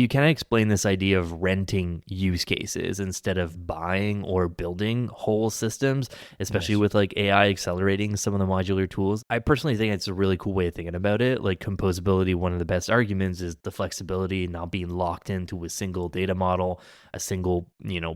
You kind of explain this idea of renting use cases instead of buying or building whole systems, especially Yes. with like AI accelerating some of the modular tools. I personally think it's a really cool way of thinking about it. Like composability, one of the best arguments is the flexibility, not being locked into a single data model, a single,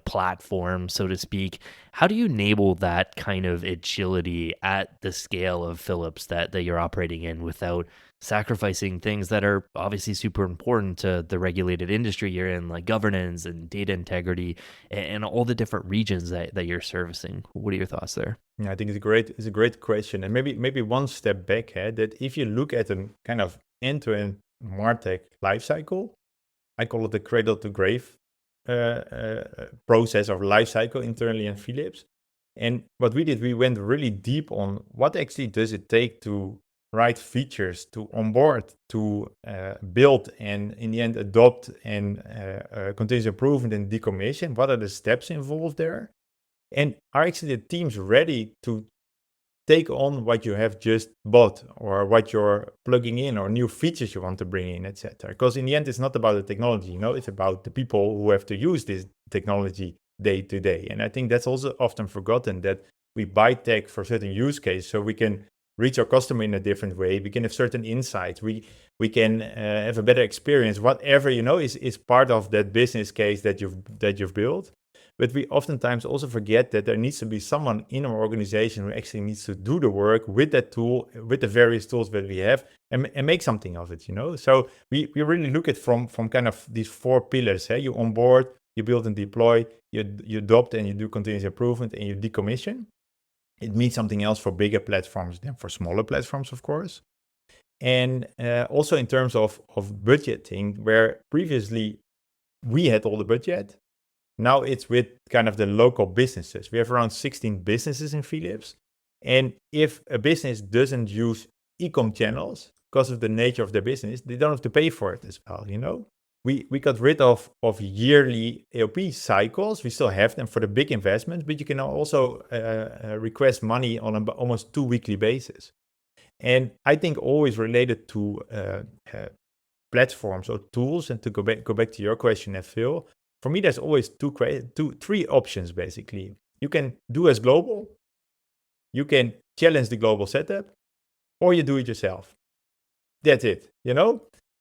platform, so to speak. How do you enable that kind of agility at the scale of Philips that you're operating in without sacrificing things that are obviously super important to the regulated industry you're in, like governance and data integrity and all the different regions that you're servicing? What are your thoughts there? Yeah, I think it's a great question, and maybe one step back. That if you look at a kind of end-to-end Martech lifecycle, I call it the cradle to grave process or lifecycle internally in Philips. And what we did, we went really deep on what actually does it take to write features, to onboard, to build, and in the end adopt and continuous improvement and decommission. What are the steps involved there? And are actually the teams ready to take on what you have just bought or what you're plugging in or new features you want to bring in, etc.? Because in the end, it's not about the technology, it's about the people who have to use this technology day to day. And I think that's also often forgotten, that we buy tech for certain use case so we can reach our customer in a different way. We can have certain insights. We can have a better experience. Whatever is part of that business case that you've built. But we oftentimes also forget that there needs to be someone in our organization who actually needs to do the work with that tool, with the various tools that we have, and make something of it. So we really look at from kind of these four pillars. You onboard, you build and deploy, you adopt and you do continuous improvement, and you decommission. It means something else for bigger platforms than for smaller platforms, of course. And also in terms of budgeting, where previously we had all the budget, now it's with kind of the local businesses. We have around 16 businesses in Philips. And if a business doesn't use e-com channels because of the nature of their business, they don't have to pay for it as well, We got rid of yearly AOP cycles. We still have them for the big investments, but you can also request money on an almost 2 weekly basis. And I think always related to platforms or tools, and to go back to your question, Phil, for me, there's always three options, basically. You can do as global, you can challenge the global setup, or you do it yourself. That's it,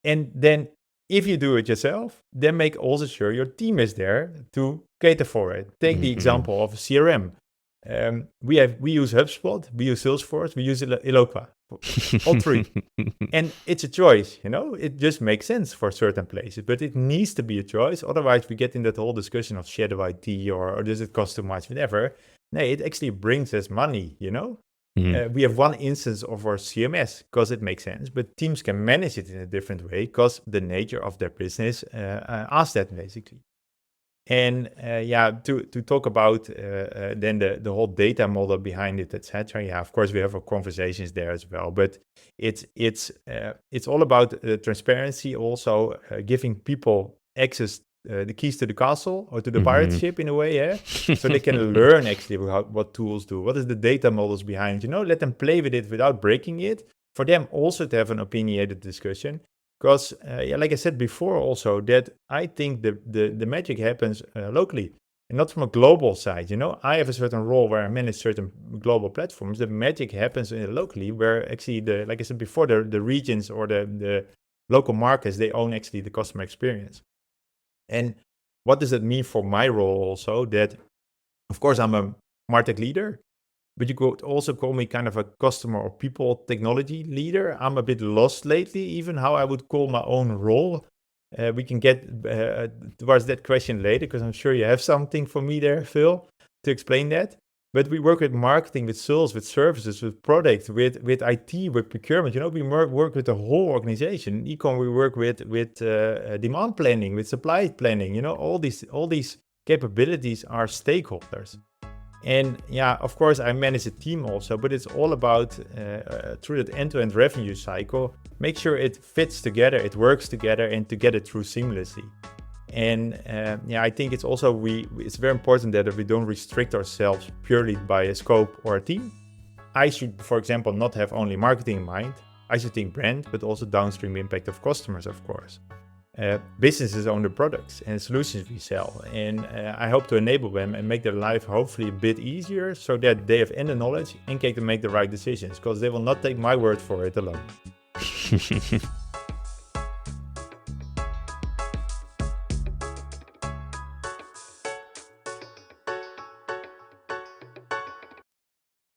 And then if you do it yourself, then make also sure your team is there to cater for it. Take the example of a CRM. We use HubSpot, we use Salesforce, we use Eloqua, all three. And it's a choice, it just makes sense for certain places, but it needs to be a choice. Otherwise, we get in that whole discussion of shadow IT or does it cost too much, whatever. No, it actually brings us money, We have one instance of our CMS because it makes sense, but teams can manage it in a different way because the nature of their business asks that, basically. And to talk about then the whole data model behind it, etc. Yeah, of course we have our conversations there as well, but it's all about transparency, also giving people access, the keys to the castle or to the pirate ship in a way, so they can learn actually what tools do, what is the data models behind, let them play with it without breaking it. For them also to have an opinionated discussion. Because, like I said before also, that I think the magic happens locally and not from a global side. I have a certain role where I manage certain global platforms. The magic happens locally, where actually, like I said before, the regions or the local markets, they own actually the customer experience. And what does that mean for my role also? That, of course, I'm a Martech leader, but you could also call me kind of a customer or people technology leader. I'm a bit lost lately, even how I would call my own role. We can get towards that question later, because I'm sure you have something for me there, Phil, to explain that. But we work with marketing, with sales, with services, with product, with IT, with procurement. We work with the whole organization. In e-com, we work with demand planning, with supply planning. All these capabilities are stakeholders. And of course, I manage a team also, but it's all about, through that end-to-end revenue cycle, make sure it fits together, it works together, and to get it through seamlessly. And I think it's also, it's very important that we don't restrict ourselves purely by a scope or a team. I should, for example, not have only marketing in mind. I should think brand, but also downstream impact of customers, of course. businesses own the products and solutions we sell. And I hope to enable them and make their life hopefully a bit easier so that they have the knowledge and can make the right decisions, because they will not take my word for it alone.